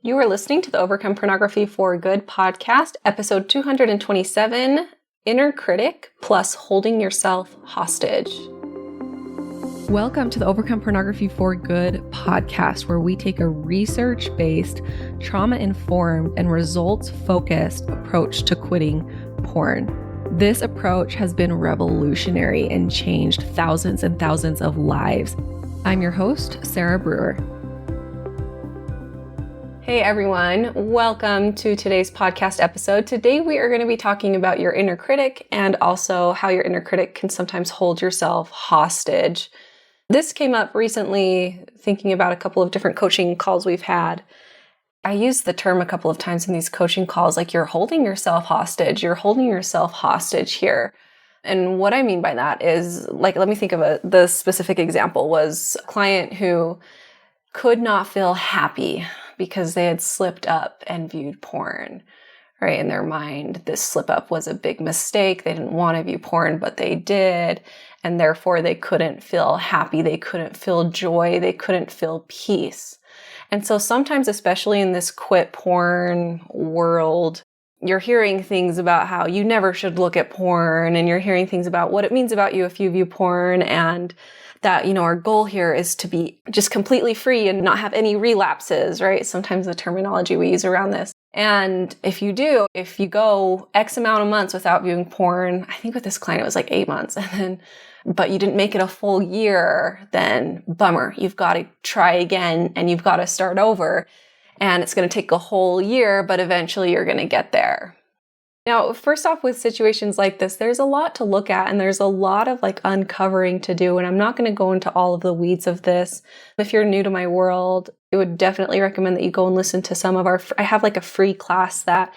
You are listening to the Overcome Pornography for Good podcast, episode 227, Inner Critic plus Holding Yourself Hostage. Welcome to the Overcome Pornography for Good podcast, where we take a research-based, trauma-informed, and results-focused approach to quitting porn. This approach has been revolutionary and changed thousands and thousands of lives. I'm your host, Sarah Brewer. Hey everyone, welcome to today's podcast episode. Today we are going to be talking about your inner critic and also how your inner critic can sometimes hold yourself hostage. This came up recently thinking about a couple of different coaching calls we've had. I used the term a couple of times in these coaching calls, like you're holding yourself hostage. You're holding yourself hostage here. And what I mean by that is, like, let me think of the specific example was a client who could not feel happy because they had slipped up and viewed porn, right? In their mind, this slip up was a big mistake. They didn't want to view porn, but they did. And therefore they couldn't feel happy. They couldn't feel joy. They couldn't feel peace. And so sometimes, especially in this quit porn world, you're hearing things about how you never should look at porn, and you're hearing things about what it means about you if you view porn, and that, our goal here is to be just completely free and not have any relapses, right? Sometimes the terminology we use around this. And if you go X amount of months without viewing porn, I think with this client it was like 8 months, but you didn't make it a full year, then bummer. You've got to try again and you've got to start over. And it's going to take a whole year, but eventually you're going to get there. Now, first off, with situations like this, there's a lot to look at and there's a lot of uncovering to do. And I'm not going to go into all of the weeds of this. If you're new to my world, I would definitely recommend that you go and listen to some of I have a free class that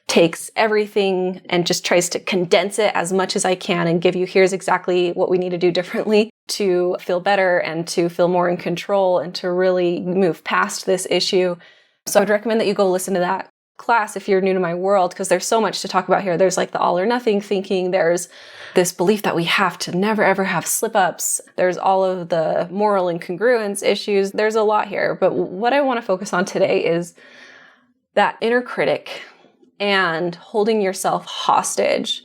takes everything and just tries to condense it as much as I can and give you, here's exactly what we need to do differently to feel better and to feel more in control and to really move past this issue. So I would recommend that you go listen to that class if you're new to my world, because there's so much to talk about here. There's the all or nothing thinking. There's this belief that we have to never ever have slip-ups. There's all of the moral incongruence issues. There's a lot here. But what I want to focus on today is that inner critic and holding yourself hostage.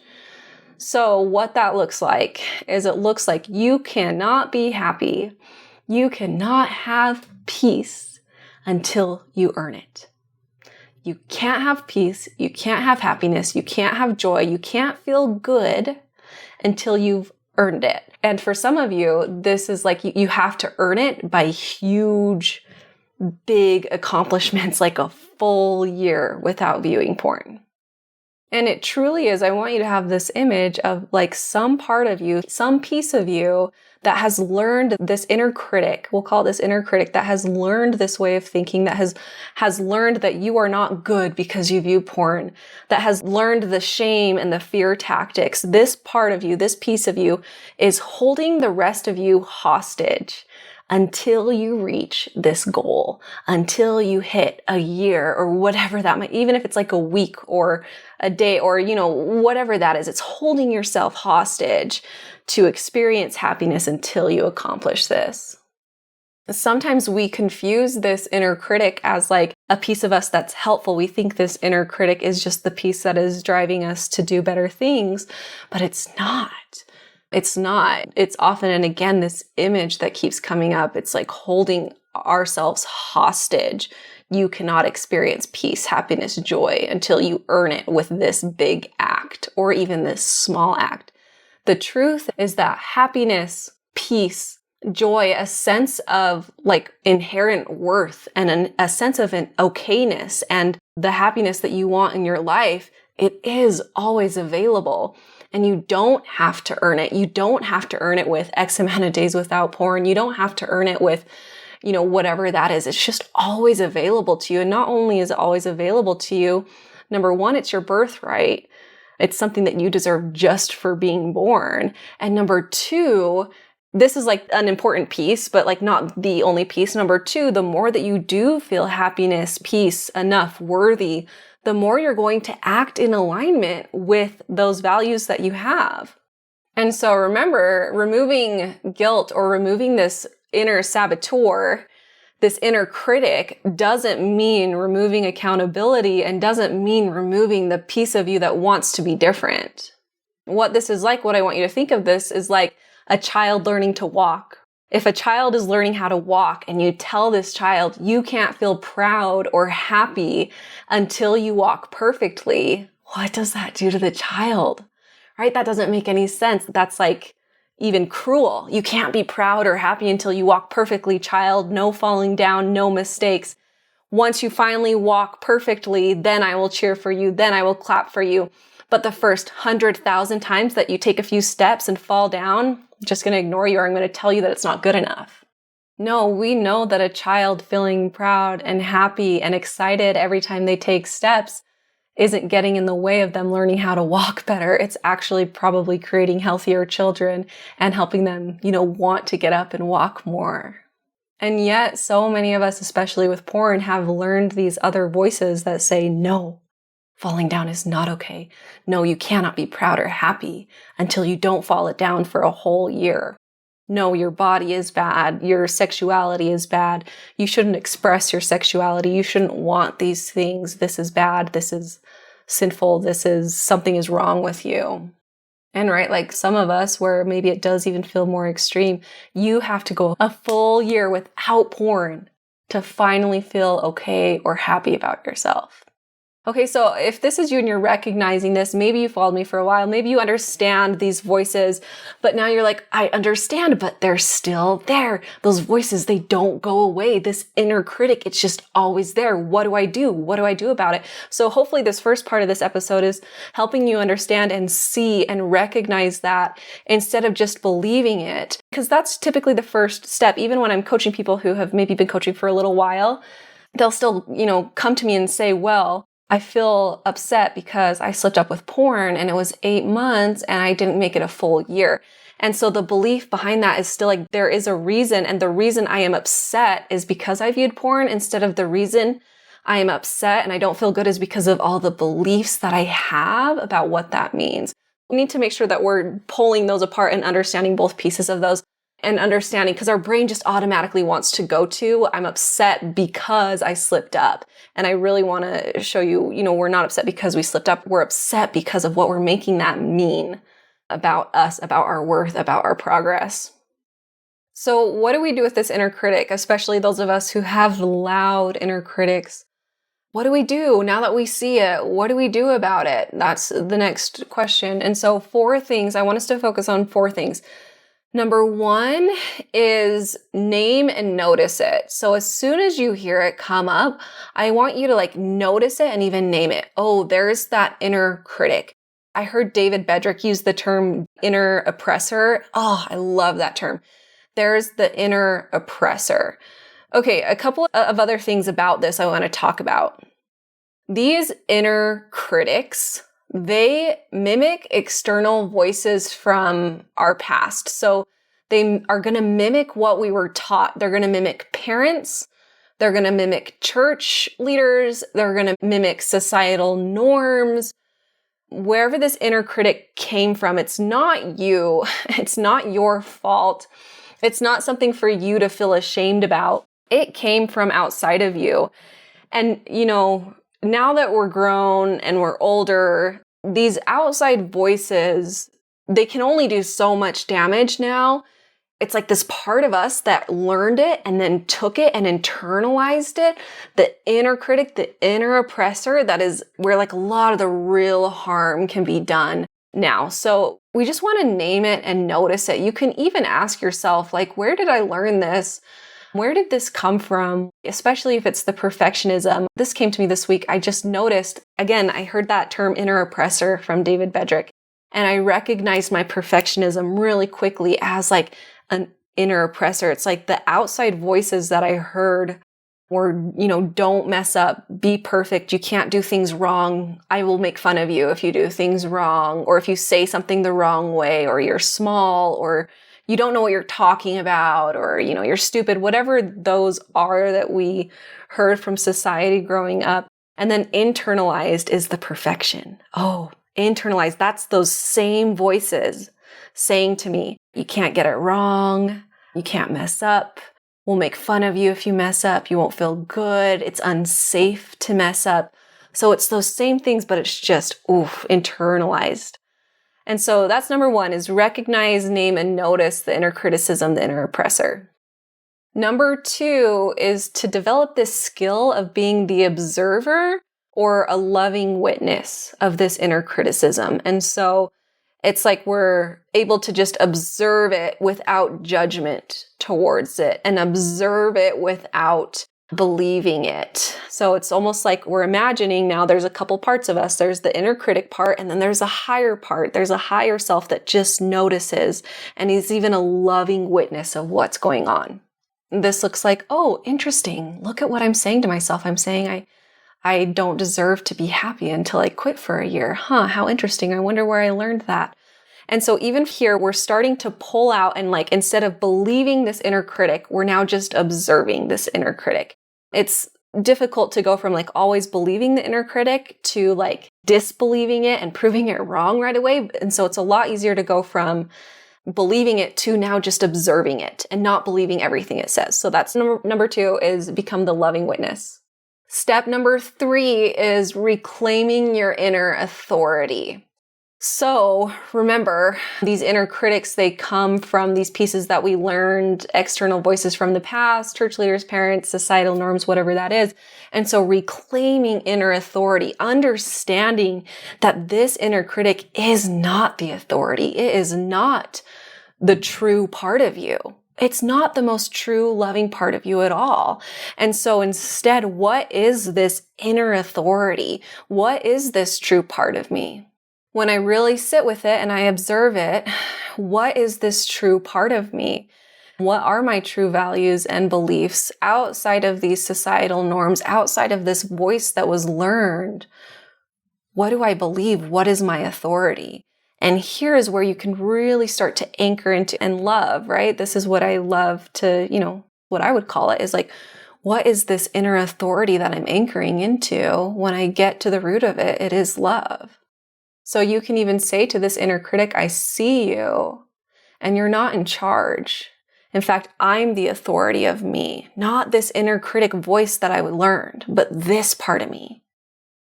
So what that looks like is it looks like you cannot be happy. You cannot have peace until you earn it. You can't have peace, you can't have happiness, you can't have joy, you can't feel good until you've earned it. And for some of you, this is you have to earn it by huge, big accomplishments, like a full year without viewing porn. And it truly is, I want you to have this image of some part of you, some piece of you that has learned this inner critic, we'll call this inner critic, that has learned this way of thinking, that has learned that you are not good because you view porn, that has learned the shame and the fear tactics. This part of you, this piece of you is holding the rest of you hostage until you reach this goal, until you hit a year or whatever that might, even if it's a week or a day or, whatever that is, it's holding yourself hostage to experience happiness until you accomplish this. Sometimes we confuse this inner critic as a piece of us that's helpful. We think this inner critic is just the piece that is driving us to do better things, but it's not. It's not. It's often, and again, this image that keeps coming up, it's holding ourselves hostage. You cannot experience peace, happiness, joy until you earn it with this big act or even this small act. The truth is that happiness, peace, joy, a sense of inherent worth and a sense of an okayness and the happiness that you want in your life, it is always available. And you don't have to earn it. You don't have to earn it with X amount of days without porn. You don't have to earn it with, whatever that is. It's just always available to you. And not only is it always available to you, number one, it's your birthright. It's something that you deserve just for being born. And number two, this is an important piece, but not the only piece. Number two, the more that you do feel happiness, peace, enough, worthy, the more you're going to act in alignment with those values that you have. And so remember, removing guilt or removing this inner saboteur this inner critic doesn't mean removing accountability and doesn't mean removing the piece of you that wants to be different. What this is like, what I want you to think of this is like a child learning to walk. If a child is learning how to walk and you tell this child you can't feel proud or happy until you walk perfectly, what does that do to the child? Right? That doesn't make any sense. That's like even cruel. You can't be proud or happy until you walk perfectly, child. No falling down, no mistakes. Once you finally walk perfectly, then I will cheer for you. Then I will clap for you. But the first 100,000 times that you take a few steps and fall down, I'm just going to ignore you, or I'm going to tell you that it's not good enough. No, we know that a child feeling proud and happy and excited every time they take steps isn't getting in the way of them learning how to walk better. It's actually probably creating healthier children and helping them, want to get up and walk more. And yet, so many of us, especially with porn, have learned these other voices that say, no, falling down is not okay. No, you cannot be proud or happy until you don't fall it down for a whole year. No, your body is bad. Your sexuality is bad. You shouldn't express your sexuality. You shouldn't want these things. This is bad. This is sinful. Something is wrong with you. And right, like some of us where maybe it does even feel more extreme, you have to go a full year without porn to finally feel okay or happy about yourself. Okay, so if this is you and you're recognizing this, maybe you followed me for a while, maybe you understand these voices, but now you're like, I understand, but they're still there. Those voices, they don't go away. This inner critic, it's just always there. What do I do? What do I do about it? So hopefully this first part of this episode is helping you understand and see and recognize that instead of just believing it, because that's typically the first step. Even when I'm coaching people who have maybe been coaching for a little while, they'll still, come to me and say, well, I feel upset because I slipped up with porn and it was 8 months and I didn't make it a full year. And so the belief behind that is still like there is a reason, and the reason I am upset is because I viewed porn, instead of the reason I am upset and I don't feel good is because of all the beliefs that I have about what that means. We need to make sure that we're pulling those apart and understanding both pieces of those. And understanding, because our brain just automatically wants to go to, I'm upset because I slipped up. And I really want to show you, we're not upset because we slipped up. We're upset because of what we're making that mean about us, about our worth, about our progress. So what do we do with this inner critic, especially those of us who have loud inner critics? What do we do now that we see it? What do we do about it? That's the next question. And so 4 things, I want us to focus on 4 things. Number 1 is name and notice it. So as soon as you hear it come up, I want you to notice it and even name it. Oh, there's that inner critic. I heard David Bedrick use the term inner oppressor. Oh, I love that term. There's the inner oppressor. Okay, a couple of other things about this I want to talk about. These inner critics, they mimic external voices from our past. So they are going to mimic what we were taught. They're going to mimic parents. They're going to mimic church leaders. They're going to mimic societal norms. Wherever this inner critic came from, it's not you. It's not your fault. It's not something for you to feel ashamed about. It came from outside of you. And, now that we're grown and we're older, these outside voices, they can only do so much damage now. It's like this part of us that learned it and then took it and internalized it. The inner critic, the inner oppressor, that is where a lot of the real harm can be done now. So we just want to name it and notice it. You can even ask yourself, where did I learn this? Where did this come from? Especially if it's the perfectionism. This came to me this week. I just noticed, again, I heard that term inner oppressor from David Bedrick, and I recognized my perfectionism really quickly as an inner oppressor. It's the outside voices that I heard were, don't mess up, be perfect, you can't do things wrong, I will make fun of you if you do things wrong, or if you say something the wrong way, or you're small, or you don't know what you're talking about, or, you're stupid, whatever those are that we heard from society growing up. And then internalized is the perfection. Oh, internalized. That's those same voices saying to me, you can't get it wrong. You can't mess up. will make fun of you if you mess up. You won't feel good. It's unsafe to mess up. So it's those same things, but it's just, internalized. And so that's number one, is recognize, name, and notice the inner criticism, the inner oppressor. Number two is to develop this skill of being the observer or a loving witness of this inner criticism. And so it's like we're able to just observe it without judgment towards it and observe it without believing it. So it's almost like we're imagining now there's a couple parts of us. There's the inner critic part, and then there's a higher part. There's a higher self that just notices and is even a loving witness of what's going on. This looks like, oh, interesting. Look at what I'm saying to myself. I'm saying I don't deserve to be happy until I quit for a year. How interesting. I wonder where I learned that. And so even here, we're starting to pull out and instead of believing this inner critic, we're now just observing this inner critic. It's difficult to go from always believing the inner critic to disbelieving it and proving it wrong right away. And so it's a lot easier to go from believing it to now just observing it and not believing everything it says. So that's number two, is become the loving witness. Step number three is reclaiming your inner authority. So remember, these inner critics, they come from these pieces that we learned, external voices from the past, church leaders, parents, societal norms, whatever that is. And so reclaiming inner authority, understanding that this inner critic is not the authority. It is not the true part of you. It's not the most true, loving part of you at all. And so instead, what is this inner authority? What is this true part of me? When I really sit with it and I observe it, what is this true part of me? What are my true values and beliefs outside of these societal norms, outside of this voice that was learned? What do I believe? What is my authority? And here is where you can really start to anchor into and love, right? This is what I love to, what I would call it is what is this inner authority that I'm anchoring into? When I get to the root of it, it is love. So you can even say to this inner critic, I see you, and you're not in charge. In fact, I'm the authority of me, not this inner critic voice that I learned, but this part of me.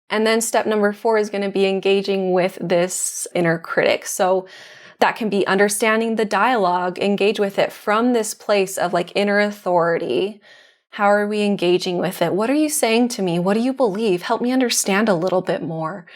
And then step number four is going to be engaging with this inner critic. So that can be understanding the dialogue, engage with it from this place of inner authority. How are we engaging with it? What are you saying to me? What do you believe? Help me understand a little bit more.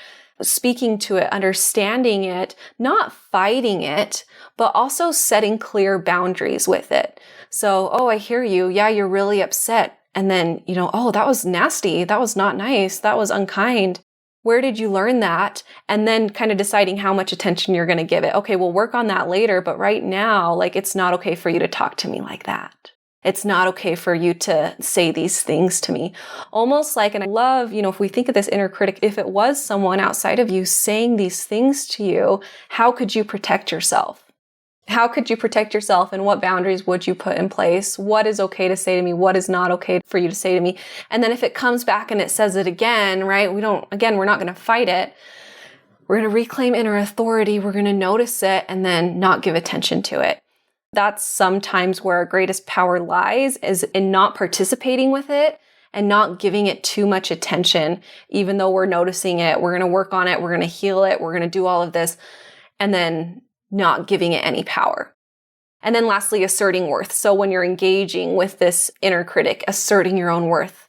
Speaking to it, understanding it, not fighting it, but also setting clear boundaries with it. So, I hear you. Yeah, you're really upset. And then, that was nasty. That was not nice. That was unkind. Where did you learn that? And then kind of deciding how much attention you're going to give it. Okay, we'll work on that later. But right now, it's not okay for you to talk to me like that. It's not okay for you to say these things to me. Almost and I love, if we think of this inner critic, if it was someone outside of you saying these things to you, how could you protect yourself? How could you protect yourself, and what boundaries would you put in place? What is okay to say to me? What is not okay for you to say to me? And then if it comes back and it says it again, right? We're not going to fight it. We're going to reclaim inner authority. We're going to notice it and then not give attention to it. That's sometimes where our greatest power lies, is in not participating with it and not giving it too much attention, even though we're noticing it. We're going to work on it. We're going to heal it. We're going to do all of this, and then not giving it any power. And then lastly, asserting worth. So when you're engaging with this inner critic, asserting your own worth.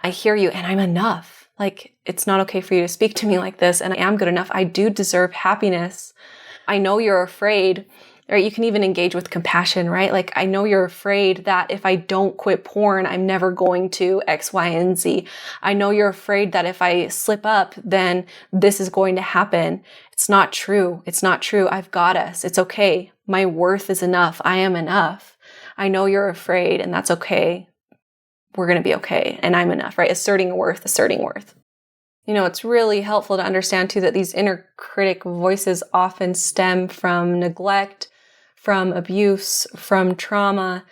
I hear you and I'm enough. It's not okay for you to speak to me like this, and I am good enough. I do deserve happiness. I know you're afraid. Right? You can even engage with compassion, right? I know you're afraid that if I don't quit porn, I'm never going to X, Y, and Z. I know you're afraid that if I slip up, then this is going to happen. It's not true. It's not true. I've got us. It's okay. My worth is enough. I am enough. I know you're afraid, and that's okay. We're going to be okay. And I'm enough, right? Asserting worth. It's really helpful to understand too that these inner critic voices often stem from neglect, from abuse, from trauma,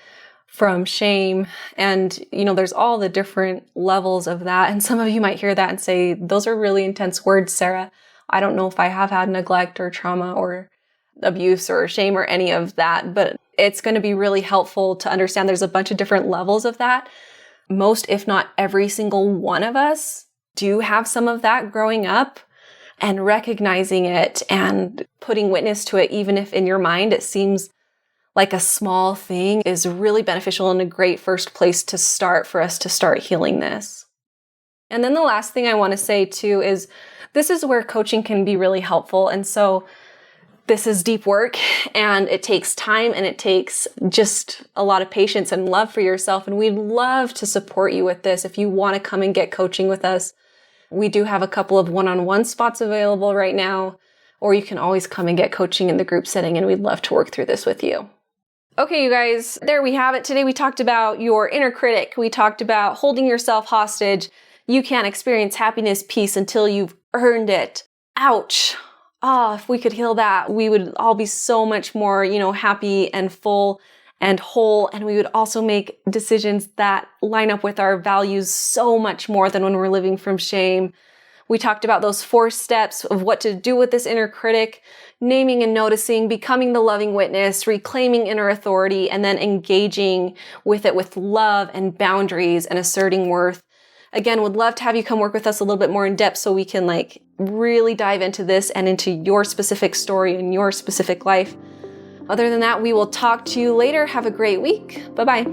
from shame. And, there's all the different levels of that. And some of you might hear that and say, those are really intense words, Sarah. I don't know if I have had neglect or trauma or abuse or shame or any of that, but it's going to be really helpful to understand there's a bunch of different levels of that. Most, if not every single one of us, do have some of that growing up, and recognizing it and putting witness to it, even if in your mind it seems like a small thing, is really beneficial and a great first place to start for us to start healing this. And then the last thing I want to say too is this is where coaching can be really helpful. And so this is deep work, and it takes time, and it takes just a lot of patience and love for yourself. And we'd love to support you with this. If you want to come and get coaching with us, we do have a couple of one-on-one spots available right now, or you can always come and get coaching in the group setting, and we'd love to work through this with you. Okay, you guys, there we have it. Today we talked about your inner critic. We talked about holding yourself hostage. You can't experience happiness, peace until you've earned it. Ouch. If we could heal that, we would all be so much more, happy and full and whole. And we would also make decisions that line up with our values so much more than when we're living from shame. We talked about those 4 steps of what to do with this inner critic: naming and noticing, becoming the loving witness, reclaiming inner authority, and then engaging with it with love and boundaries and asserting worth. Again, would love to have you come work with us a little bit more in depth so we can really dive into this and into your specific story and your specific life. Other than that, we will talk to you later. Have a great week. Bye-bye.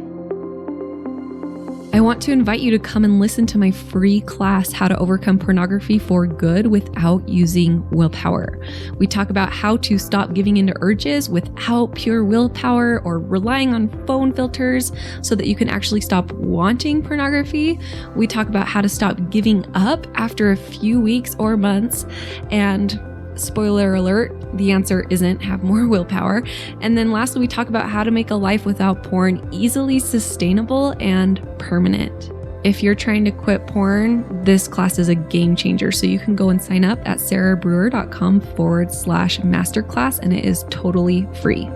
I want to invite you to come and listen to my free class, How to Overcome Pornography for Good Without Using Willpower. We talk about how to stop giving into urges without pure willpower or relying on phone filters so that you can actually stop wanting pornography. We talk about how to stop giving up after a few weeks or months, and spoiler alert, the answer isn't have more willpower. And then lastly, we talk about how to make a life without porn easily sustainable and permanent. If you're trying to quit porn, this class is a game changer. So you can go and sign up at sarahbrewer.com/masterclass, and it is totally free.